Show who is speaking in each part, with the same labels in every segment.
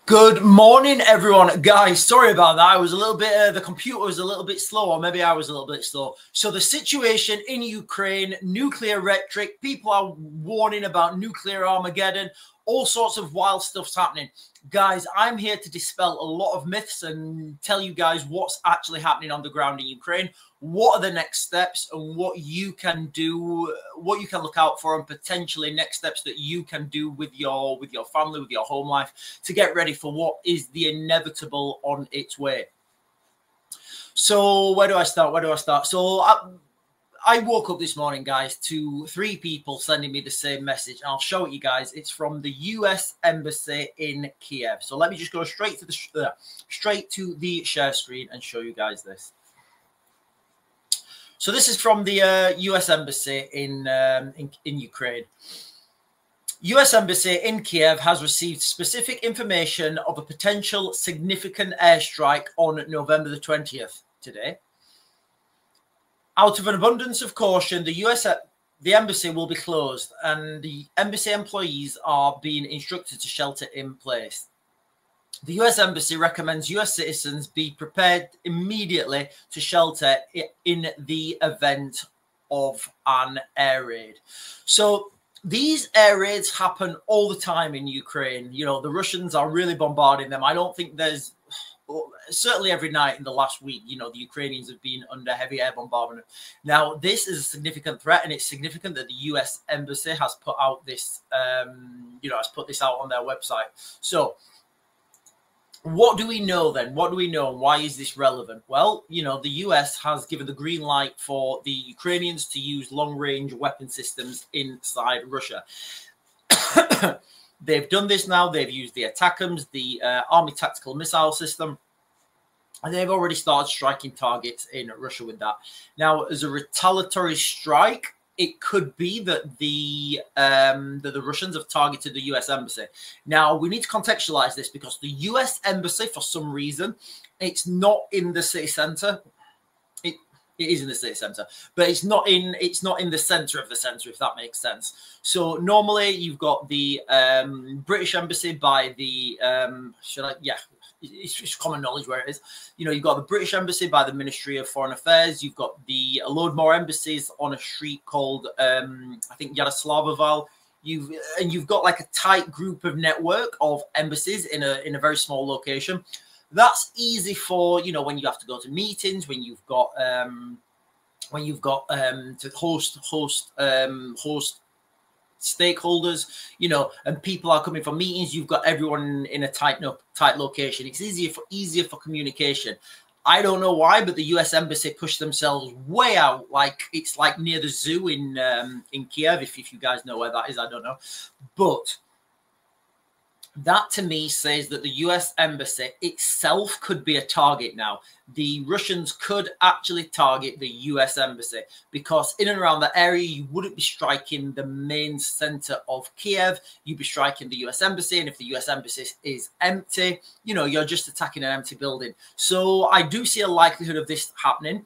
Speaker 1: Good morning, everyone. Guys, sorry about that. I was a little bit, the computer was a little bit slow, or maybe I was a little bit slow. So the situation in Ukraine, nuclear rhetoric, people are warning about nuclear Armageddon, all sorts of wild stuff's happening. Guys, I'm here to dispel a lot of myths and tell you guys what's actually happening on the ground in Ukraine, what are the next steps, and what you can do, what you can look out for, and potentially next steps that you can do with your family, with your home life, to get ready for what is the inevitable on its way. So where do I start? So I woke up this morning, guys, to 3 people sending me the same message. And I'll show it you guys. It's from the US Embassy in Kiev. So let me just go straight to the share screen and show you guys this. So this is from the US Embassy in Ukraine. US Embassy in Kiev has received specific information of a potential significant airstrike on November the 20th, today. Out of an abundance of caution, the embassy will be closed, and the embassy employees are being instructed to shelter in place. The US Embassy recommends US citizens be prepared immediately to shelter in the event of an air raid. So these air raids happen all the time in Ukraine. You know, the Russians are really bombarding them. I don't think there's, certainly every night in the last week, you know, the Ukrainians have been under heavy air bombardment. Now, this is a significant threat, and it's significant that the US Embassy has put out this, has put this out on their website. So what do we know then? What do we know, and why is this relevant? Well, you know, the US has given the green light for the Ukrainians to use long-range weapon systems inside Russia. They've done this now. They've used the ATACMS, the Army Tactical Missile System, and they've already started striking targets in Russia with that. Now, as a retaliatory strike, it could be that the Russians have targeted the US Embassy. Now, we need to contextualize this because the US Embassy, for some reason, it's not in the city center. It is in the city center, but it's not in the center of the center, if that makes sense. So normally you've got the British Embassy by the it's common knowledge where it is. You know, you've got the British Embassy by the Ministry of Foreign Affairs. You've got a load more embassies on a street called I think Yaroslavoval. You've got like a tight group of network of embassies in a very small location. That's easy for, you know, when you have to go to meetings, when you've got to host stakeholders, you know, and people are coming for meetings. You've got everyone in a tight location. It's easier for communication. I don't know why, but the US Embassy pushed themselves way out, like it's like near the zoo in Kiev. If you guys know where that is, I don't know, but that to me says that the US Embassy itself could be a target now. The Russians could actually target the US Embassy because in and around that area, you wouldn't be striking the main center of Kiev. You'd be striking the US Embassy. And if the US Embassy is empty, you know, you're just attacking an empty building. So I do see a likelihood of this happening.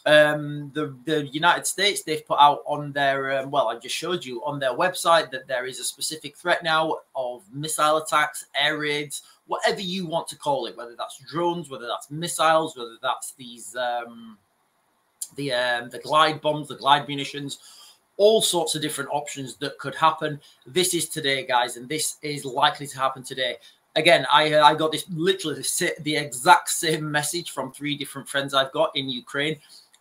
Speaker 1: The United States, they've put out on their, well, I just showed you on their website that there is a specific threat now of missile attacks, air raids, whatever you want to call it, whether that's drones, whether that's missiles, whether that's these, the glide bombs, the glide munitions, all sorts of different options that could happen. This is today, guys, and this is likely to happen today. Again, I got this literally the exact same message from 3 different friends I've got in Ukraine.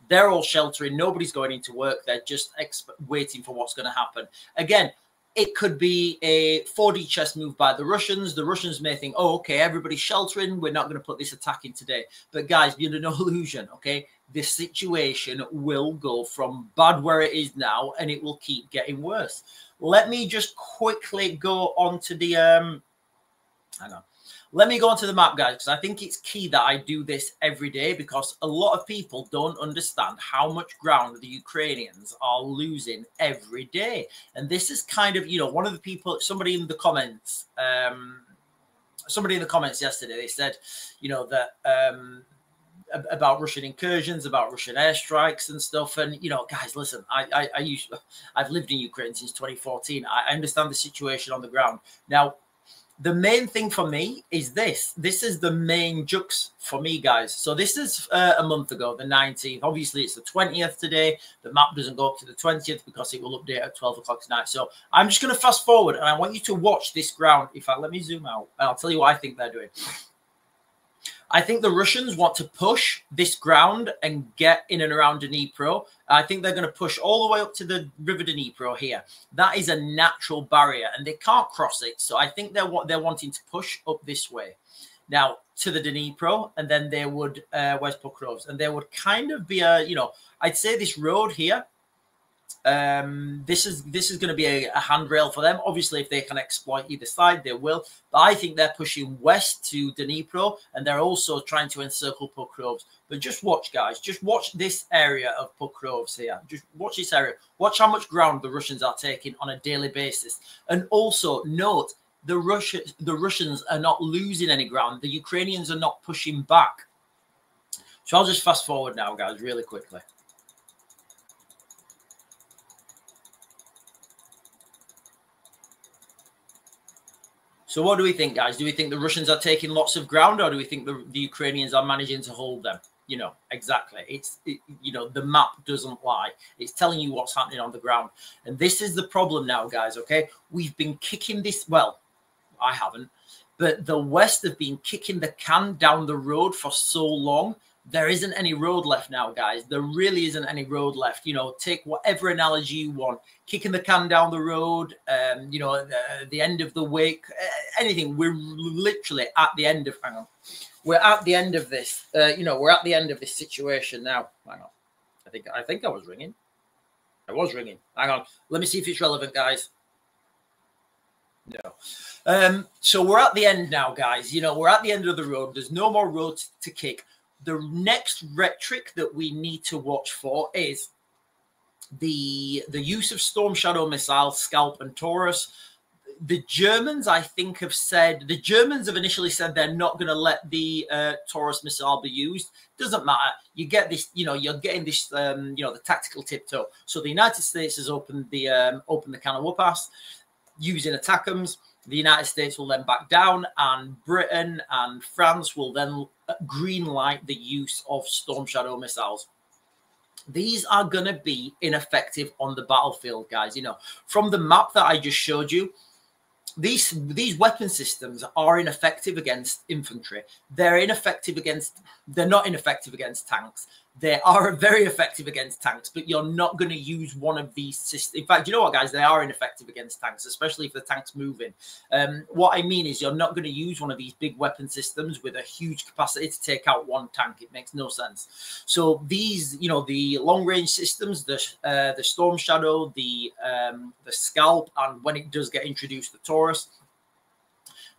Speaker 1: They're all sheltering. Nobody's going into work. They're just waiting for what's going to happen. Again, it could be a 4D chess move by the Russians. The Russians may think, oh, okay, everybody's sheltering. We're not going to put this attack in today. But guys, be under no illusion, okay? This situation will go from bad where it is now, and it will keep getting worse. Let me just quickly go on to the... hang on. Let me go onto the map, guys, because I think it's key that I do this every day because a lot of people don't understand how much ground the Ukrainians are losing every day. And this is kind of, you know, one of the people, somebody in the comments yesterday, they said, you know, that about Russian incursions, about Russian airstrikes and stuff. And, you know, guys, listen, I've lived in Ukraine since 2014. I understand the situation on the ground. Now, The main thing for me is this. This is the main jux for me, guys. So this is a month ago, the 19th. Obviously, it's the 20th today. The map doesn't go up to the 20th because it will update at 12 o'clock tonight. So I'm just going to fast forward, and I want you to watch this ground. In fact, let me zoom out, and I'll tell you what I think they're doing. I think the Russians want to push this ground and get in and around Dnipro. I think they're going to push all the way up to the River Dnipro here. That is a natural barrier, and they can't cross it. So I think they're wanting to push up this way. Now, to the Dnipro, and then they would, where's Pokrovsk? And there would kind of be a, you know, I'd say this road here, this is going to be a handrail for them. Obviously, if they can exploit either side, they will. But I think they're pushing west to Dnipro, and they're also trying to encircle Pokrovsk. But just watch, guys. Just watch this area of Pokrovsk here. Just watch this area. Watch how much ground the Russians are taking on a daily basis. And also note, the Russians are not losing any ground. The Ukrainians are not pushing back. So I'll just fast forward now, guys, really quickly. So what do we think, guys? Do we think the Russians are taking lots of ground, or do we think the Ukrainians are managing to hold them? You know, exactly. You know, the map doesn't lie. It's telling you what's happening on the ground. And this is the problem now, guys, okay? We've been kicking this, well, I haven't, but the West have been kicking the can down the road for so long. There isn't any road left now, guys. There really isn't any road left. You know, take whatever analogy you want. Kicking the can down the road, you know, the end of the wake, anything. We're literally at the end of, hang on. We're at the end of this. You know, we're at the end of this situation now. Hang on. I think I was ringing. I was ringing. Hang on. Let me see if it's relevant, guys. No. So we're at the end now, guys. You know, we're at the end of the road. There's no more road to kick. The next rhetoric that we need to watch for is the use of Storm Shadow missiles, Scalp and Taurus. The Germans, I think, have said, the Germans have initially said they're not going to let the Taurus missile be used. Doesn't matter. You get this, you know, you're getting this, you know, the tactical tiptoe. So the United States has opened the can of whoop-ass using ATACMS. The United States will then back down, and Britain and France will then green light the use of Storm Shadow missiles. These are going to be ineffective on the battlefield, guys. You know, from the map that I just showed you, these weapon systems are ineffective against infantry. They're not ineffective against tanks. They are very effective against tanks, but you're not going to use one of these systems. In fact, you know what, guys? They are ineffective against tanks, especially if the tank's moving. What I mean is you're not going to use one of these big weapon systems with a huge capacity to take out one tank. It makes no sense. So these, you know, the long-range systems, the Storm Shadow, the Scalp, and when it does get introduced, the Taurus,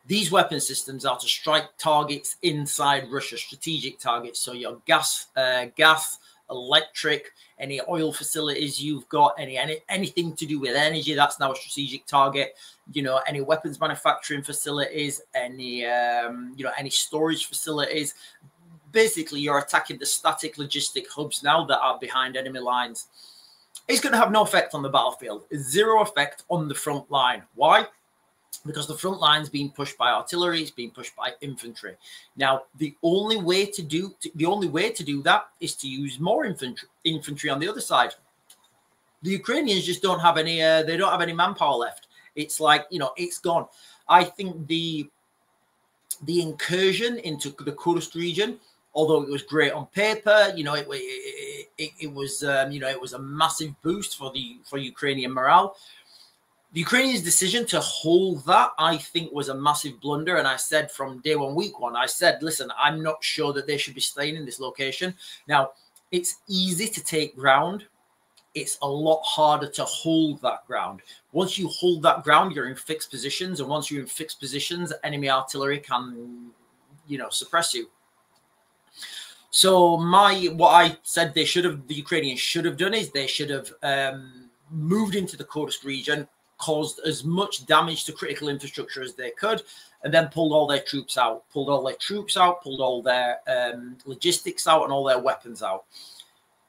Speaker 1: these weapon systems are to strike targets inside Russia, strategic targets. So your gas, electric, any oil facilities you've got, anything to do with energy, that's now a strategic target. You know, any weapons manufacturing facilities, any you know, any storage facilities. Basically, you're attacking the static logistic hubs now that are behind enemy lines. It's going to have no effect on the battlefield. Zero effect on the front line. Why? Because the front line's being pushed by artillery, it's being pushed by infantry. Now, the only way to do that is to use more infantry on the other side. The Ukrainians just don't have any. They don't have any manpower left. It's like, you know, it's gone. I think the incursion into the Kursk region, although it was great on paper, you know, it was you know, it was a massive boost for Ukrainian morale. The Ukrainians' decision to hold that, I think, was a massive blunder. And I said from day one, week one, I said, listen, I'm not sure that they should be staying in this location. Now, it's easy to take ground. It's a lot harder to hold that ground. Once you hold that ground, you're in fixed positions. And once you're in fixed positions, enemy artillery can, you know, suppress you. So what I said the Ukrainians should have done is they should have moved into the Kursk region, caused as much damage to critical infrastructure as they could, and then pulled all their troops out, pulled all their logistics out, and all their weapons out.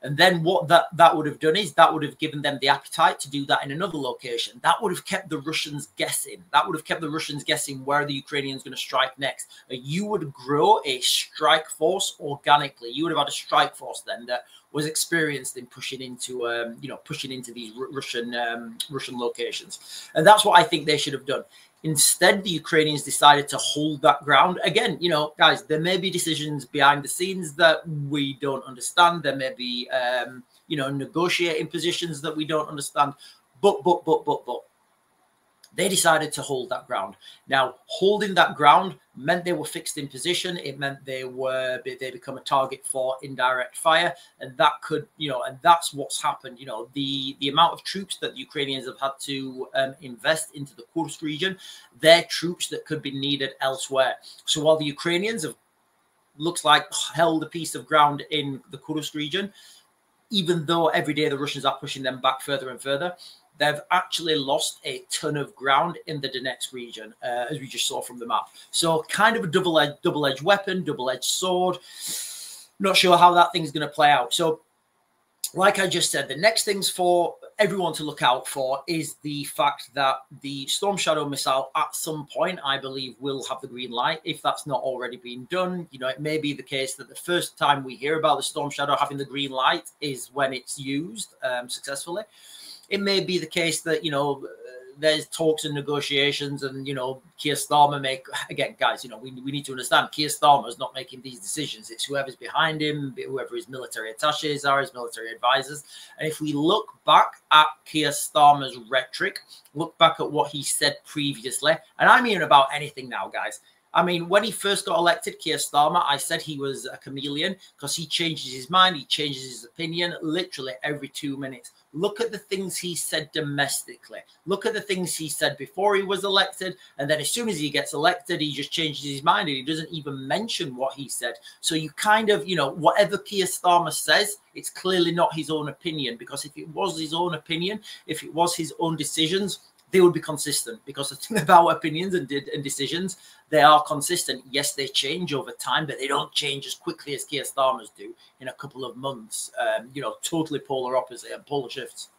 Speaker 1: And then what that would have done is that would have given them the appetite to do that in another location. That would have kept the Russians guessing. That would have kept the Russians guessing where the Ukrainians going to strike next. You would grow a strike force organically. You would have had a strike force then that was experienced in pushing into, pushing into these Russian locations. And that's what I think they should have done. Instead, the Ukrainians decided to hold that ground. Again, guys, there may be decisions behind the scenes that we don't understand. There may be, negotiating positions that we don't understand. But they decided to hold that ground. Now, holding that ground meant they were fixed in position. It meant they become a target for indirect fire, and that could, and that's what's happened. The amount of troops that the Ukrainians have had to invest into the Kursk region, they're troops that could be needed elsewhere. So while the Ukrainians have, looks like, held a piece of ground in the Kursk region, even though every day the Russians are pushing them back further and further, they've actually lost a ton of ground in the Donetsk region, as we just saw from the map. So kind of a double-edged weapon, double-edged sword. Not sure how that thing's going to play out. So like I just said, the next things for everyone to look out for is the fact that the Storm Shadow missile at some point, I believe, will have the green light. If that's not already been done, it may be the case that the first time we hear about the Storm Shadow having the green light is when it's used successfully. It may be the case that, there's talks and negotiations and, Keir Starmer again, guys, we need to understand Keir Starmer is not making these decisions. It's whoever's behind him, whoever his military attaches are, his military advisors. And if we look back at Keir Starmer's rhetoric, look back at what he said previously, and I mean about anything now, guys. I mean, when he first got elected, Keir Starmer, I said he was a chameleon because he changes his mind, he changes his opinion literally every 2 minutes. Look at the things he said domestically. Look at the things he said before he was elected. And then as soon as he gets elected, he just changes his mind and he doesn't even mention what he said. So you kind of, whatever Keir Starmer says, it's clearly not his own opinion, because if it was his own opinion, if it was his own decisions, they would be consistent. Because the thing about opinions and decisions, they are consistent. Yes, they change over time, but they don't change as quickly as Keir Starmer's do in a couple of months. Totally polar opposite and polar shifts.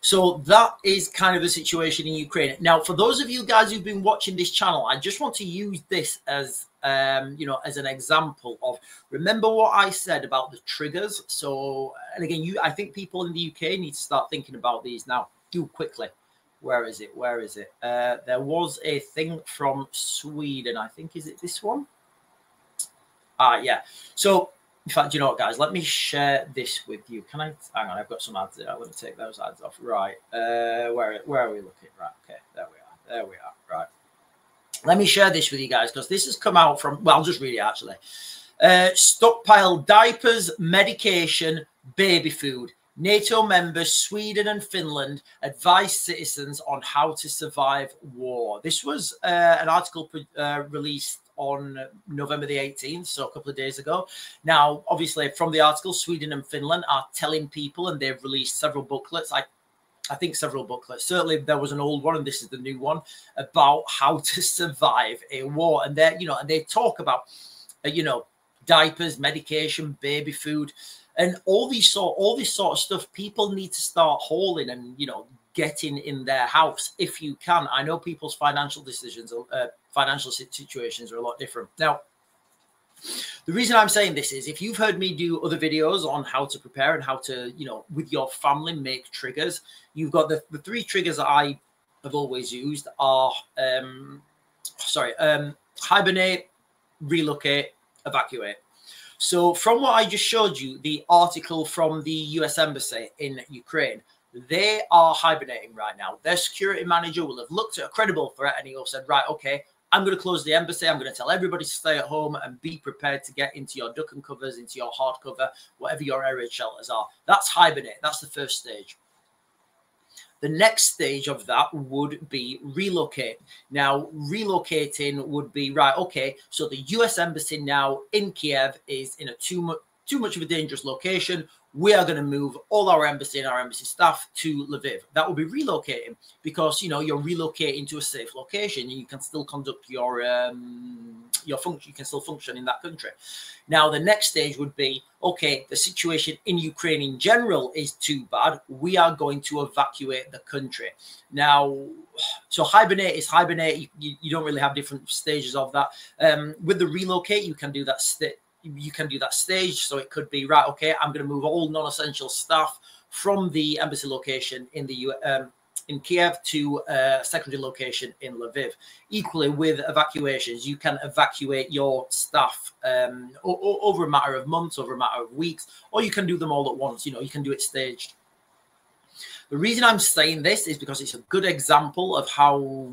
Speaker 1: So that is kind of the situation in Ukraine. Now, for those of you guys who've been watching this channel, I just want to use this as, as an example of, remember what I said about the triggers. So, and again, I think people in the UK need to start thinking about these now. Do quickly. Where is it? There was a thing from Sweden. I think, is it this one? Yeah. So, in fact, you know what, guys? Let me share this with you. Can I? Hang on, I've got some ads there. Let me take those ads off. Right. Where are we looking? Right. Okay. There we are. Right. Let me share this with you guys, because this has come out from, well, I'll just read it actually. Stockpile diapers, medication, baby food. NATO members Sweden and Finland advise citizens on how to survive war. This was an article released on November the 18th, so a couple of days ago. Now, obviously, from the article, Sweden and Finland are telling people, and they've released several booklets. I think several booklets. Certainly, there was an old one, and this is the new one, about how to survive a war. And they talk about, diapers, medication, baby food. And all this sort of stuff, people need to start hauling and, getting in their house if you can. I know people's financial decisions, financial situations are a lot different. Now, the reason I'm saying this is, if you've heard me do other videos on how to prepare and how to, with your family, make triggers, you've got the three triggers that I have always used are, hibernate, relocate, evacuate. So from what I just showed you, the article from the US Embassy in Ukraine, they are hibernating right now. Their security manager will have looked at a credible threat and he'll said, right, okay, I'm going to close the embassy. I'm going to tell everybody to stay at home and be prepared to get into your duck and covers, into your hard cover, whatever your area shelters are. That's hibernate. That's the first stage. The next stage of that would be relocate. Now, relocating would be, right, okay, so the US Embassy now in Kiev is in a too much of a dangerous location. we are going to move all our embassy and our embassy staff to Lviv. That will be relocating because, you know, you're relocating to a safe location and you can still conduct your function. You can still function in that country. Now, the next stage would be, okay, the situation in Ukraine in general is too bad. We are going to evacuate the country. Now, so hibernate is hibernate. You don't really have different stages of that. With the relocate, you can do that stage. So it could be, right, okay, I'm going to move all non-essential staff from the embassy location in Kiev to a secondary location in Lviv. Equally with evacuations, you can evacuate your staff over a matter of months, over a matter of weeks, or you can do them all at once. You know, you can do it staged. The reason I'm saying this is because it's a good example of how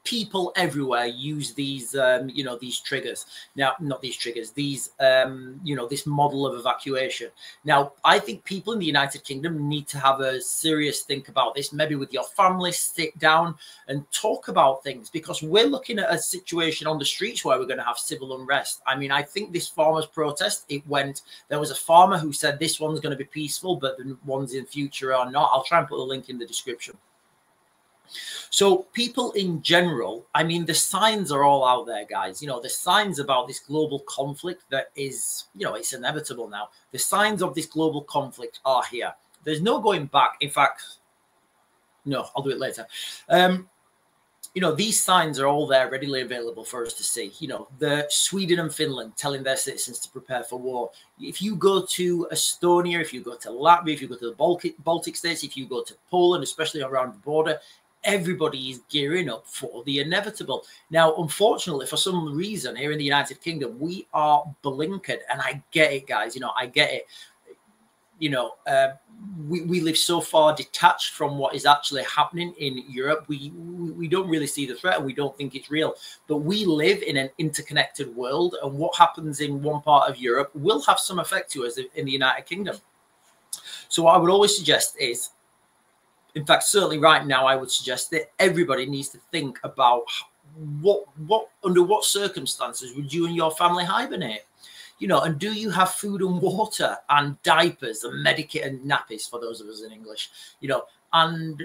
Speaker 1: people everywhere use these, you know, these triggers. Now, not these triggers, these, you know, this model of evacuation. Now, I think people in the United Kingdom need to have a serious think about this, maybe with your family, sit down and talk about things, because we're looking at a situation on the streets where we're going to have civil unrest. I mean, I think this farmers' protest, there was a farmer who said this one's going to be peaceful, but the ones in future are not. I'll try and put a link in the description. So people in general, I mean, the signs are all out there, guys. You know, the signs about this global conflict that is, you know, it's inevitable now. The signs of this global conflict are here. There's no going back. In fact, no, I'll do it later. You know, these signs are all there, readily available for us to see. You know, the Sweden and Finland telling their citizens to prepare for war. If you go to Estonia, if you go to Latvia, if you go to the Baltic states, if you go to Poland, especially around the border, everybody is gearing up for the inevitable. Now, unfortunately, for some reason here in the United Kingdom, we are blinkered. And I get it, guys. You know, I get it. You know, we live so far detached from what is actually happening in Europe. We don't really see the threat and we don't think it's real. But we live in an interconnected world. And what happens in one part of Europe will have some effect to us in the United Kingdom. So what I would always suggest is, in fact, certainly right now, I would suggest that everybody needs to think about under what circumstances would you and your family hibernate? You know, and do you have food and water and diapers and and nappies for those of us in English? You know, and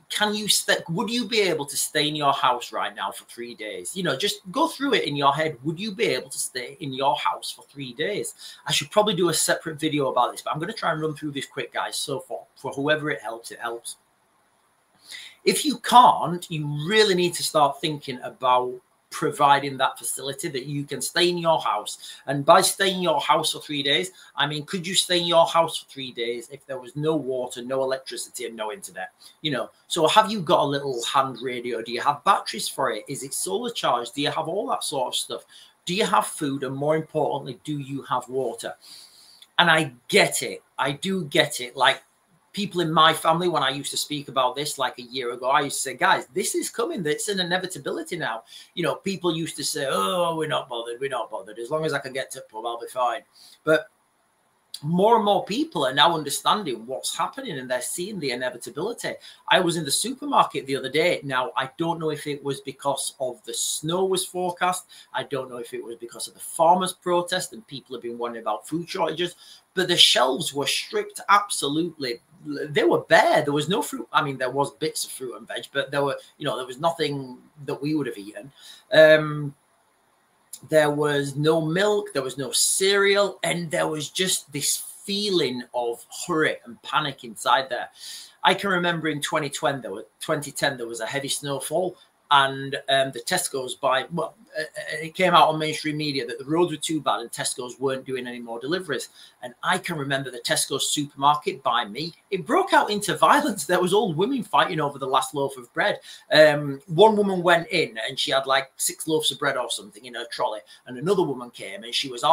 Speaker 1: can you would you be able to stay in your house right now for 3 days? You know, just go through it in your head. Would you be able to stay in your house for 3 days? I should probably do a separate video about this, but I'm going to try and run through this quick, guys. So for whoever it helps, it helps. If you can't, you really need to start thinking about providing that facility that you can stay in your house. And by staying in your house for 3 days, I mean, could you stay in your house for 3 days if there was no water, no electricity, and no internet? You know, so have you got a little hand radio? Do you have batteries for it? Is it solar charged? Do you have all that sort of stuff? Do you have food? And more importantly, do you have water? And I get it. I do get it. Like, people in my family, when I used to speak about this like a year ago, I used to say, guys, this is coming. It's an inevitability now. You know, people used to say, oh, we're not bothered. We're not bothered. As long as I can get to pub, I'll be fine. But more and more people are now understanding what's happening and they're seeing the inevitability. I was in the supermarket the other day. Now, I don't know if it was because of the snow was forecast. I don't know if it was because of the farmers' protest and people have been wondering about food shortages. But the shelves were stripped absolutely. They were bare. There was no fruit. I mean, there was bits of fruit and veg, but there were, you know, there was nothing that we would have eaten. There was no milk. There was no cereal. And there was just this feeling of hurry and panic inside there. I can remember in 2010, there was a heavy snowfall. And the Tesco's it came out on mainstream media that the roads were too bad and Tesco's weren't doing any more deliveries. And I can remember the Tesco's supermarket by me, it broke out into violence. There was old women fighting over the last loaf of bread. One woman went in and she had like 6 loaves of bread or something in her trolley. And another woman came and she was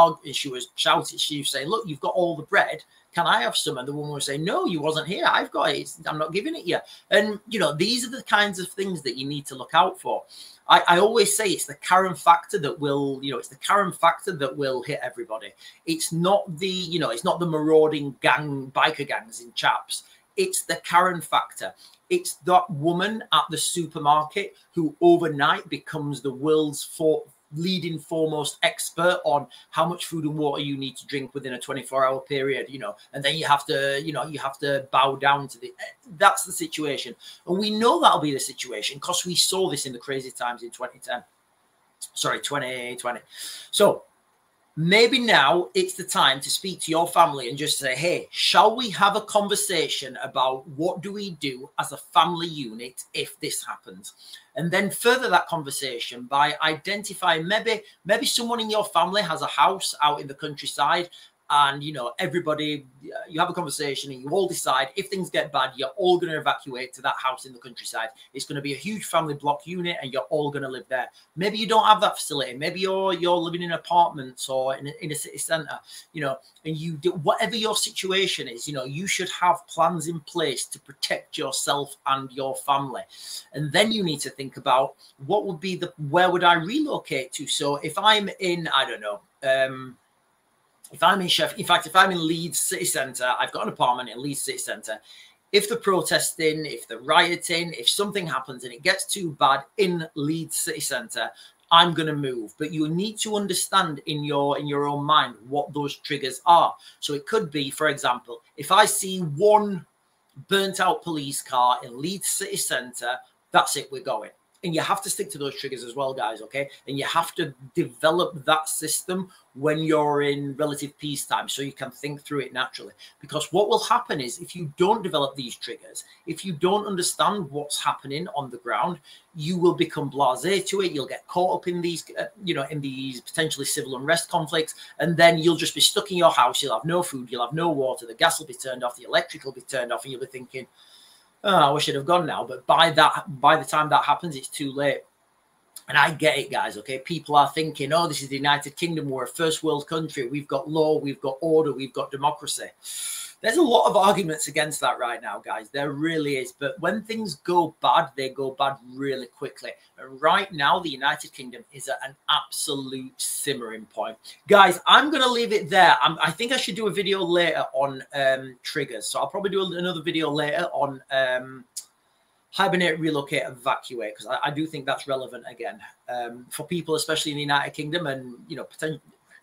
Speaker 1: shouting, she was saying, look, you've got all the bread. Can I have some? And the woman would say, no, you wasn't here. I've got it. I'm not giving it you. And, you know, these are the kinds of things that you need to look out for. I always say it's the Karen factor that will, you know, it's the Karen factor that will hit everybody. It's not the, you know, it's not the marauding biker gangs in chaps. It's the Karen factor. It's that woman at the supermarket who overnight becomes the world's leading foremost expert on how much food and water you need to drink within a 24-hour period, you know, and then you have to, you know, you have to bow down to that's the situation. And we know that'll be the situation because we saw this in the crazy times in 2020. So maybe now it's the time to speak to your family and just say, hey, shall we have a conversation about what do we do as a family unit if this happens? And then further that conversation by identifying maybe someone in your family has a house out in the countryside, and, you know, everybody, you have a conversation and you all decide if things get bad, you're all going to evacuate to that house in the countryside. It's going to be a huge family block unit and you're all going to live there. Maybe you don't have that facility. Maybe you're living in apartments or in a city centre, you know, and you do whatever your situation is, you know, you should have plans in place to protect yourself and your family. And then you need to think about what would be where would I relocate to? So if I'm in, I don't know, if I'm in Sheffield, in fact, if I'm in Leeds city centre, I've got an apartment in Leeds city centre. If the protesting, if the rioting, if something happens and it gets too bad in Leeds city centre, I'm going to move. But you need to understand in your own mind what those triggers are. So it could be, for example, if I see one burnt out police car in Leeds city centre, that's it, we're going. And you have to stick to those triggers as well, guys, okay? And you have to develop that system when you're in relative peacetime so you can think through it naturally. Because what will happen is if you don't develop these triggers, if you don't understand what's happening on the ground, you will become blasé to it. You'll get caught up in these, you know, in these potentially civil unrest conflicts. And then you'll just be stuck in your house. You'll have no food. You'll have no water. The gas will be turned off. The electric will be turned off. And you'll be thinking, oh, I wish I'd have gone now. But by the time that happens, it's too late. And I get it, guys, okay? People are thinking, oh, this is the United Kingdom. We're a first world country. We've got law, we've got order, we've got democracy. There's a lot of arguments against that right now, guys. There really is. But when things go bad, they go bad really quickly. And right now, the United Kingdom is at an absolute simmering point. Guys, I'm going to leave it there. I think I should do a video later on triggers. So I'll probably do another video later on hibernate, relocate, evacuate, because I do think that's relevant again for people, especially in the United Kingdom and, you know,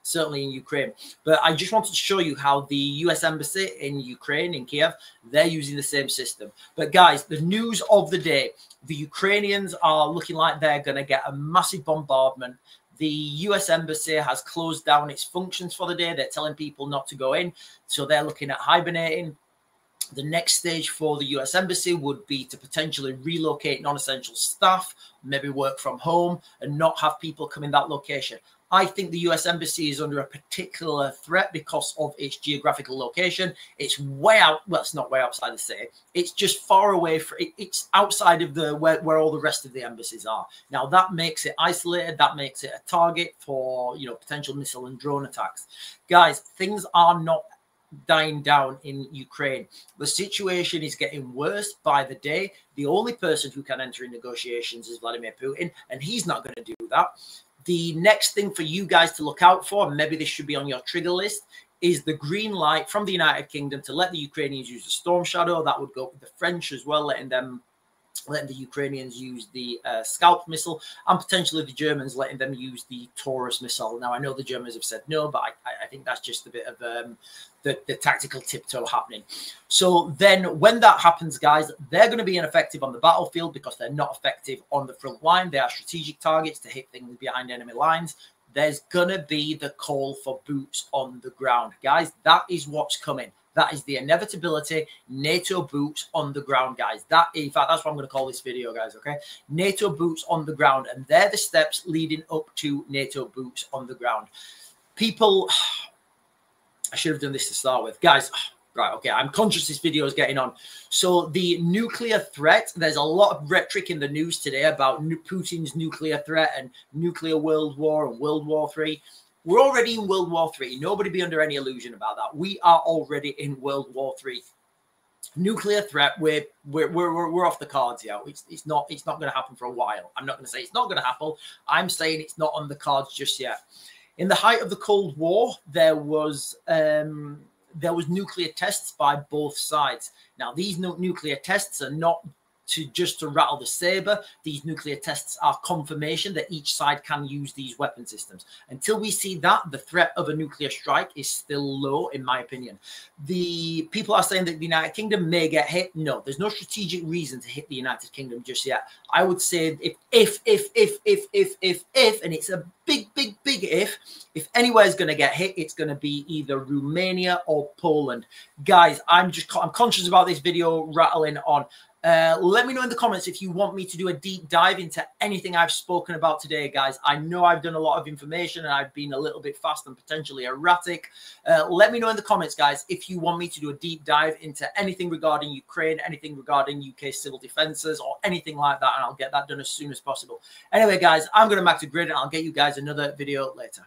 Speaker 1: certainly in Ukraine. But I just wanted to show you how the US Embassy in Ukraine, in Kiev, they're using the same system. But guys, the news of the day, the Ukrainians are looking like they're going to get a massive bombardment. The US Embassy has closed down its functions for the day. They're telling people not to go in. So they're looking at hibernating. The next stage for the US Embassy would be to potentially relocate non-essential staff, maybe work from home and not have people come in that location. I think the US Embassy is under a particular threat because of its geographical location. It's way out. Well, it's not way outside the city. It's just far away. It's outside of where all the rest of the embassies are. Now, that makes it isolated. That makes it a target for, you know, potential missile and drone attacks. Guys, things are not dying down in Ukraine. The situation is getting worse by the day. The only person who can enter in negotiations is Vladimir Putin, and he's not going to do that. The next thing for you guys to look out for, and maybe this should be on your trigger list, is the green light from the United Kingdom to let the Ukrainians use the Storm Shadow. That would go with the French as well, letting the Ukrainians use the Scalp missile, and potentially the Germans letting them use the Taurus missile. Now, I know the Germans have said no, but I think that's just a bit of the tactical tiptoe happening. So then when that happens, guys, they're going to be ineffective on the battlefield because they're not effective on the front line. They are strategic targets to hit things behind enemy lines. There's going to be the call for boots on the ground. Guys, that is what's coming. That is the inevitability. NATO boots on the ground, guys. That, in fact, that's what I'm going to call this video, guys, okay? NATO boots on the ground. And they're the steps leading up to NATO boots on the ground. People, I should have done this to start with. Guys, right, okay, I'm conscious this video is getting on. So the nuclear threat, there's a lot of rhetoric in the news today about Putin's nuclear threat and nuclear world war and World War III. We're already in World War III. Nobody be under any illusion about that. We are already in World War III. Nuclear threat, we're off the cards here. It's not going to happen for a while. I'm not going to say it's not going to happen. I'm saying it's not on the cards just yet. In the height of the Cold War, there was nuclear tests by both sides. Now, these nuclear tests are not to rattle the saber. These nuclear tests are confirmation that each side can use these weapon systems. Until we see that, the threat of a nuclear strike is still low, in my opinion. The people are saying that the United Kingdom may get hit. No, there's no strategic reason to hit the United Kingdom just yet. I would say if, and it's a big if anywhere is going to get hit, it's going to be either Romania or Poland. Guys, I'm conscious about this video rattling on. Let me know in the comments if you want me to do a deep dive into anything I've spoken about today, guys. I know I've done a lot of information and I've been a little bit fast and potentially erratic. Let me know in the comments, guys, if you want me to do a deep dive into anything regarding Ukraine, anything regarding UK civil defences or anything like that, and I'll get that done as soon as possible. Anyway, guys, I'm going back to grid and I'll get you guys another video later.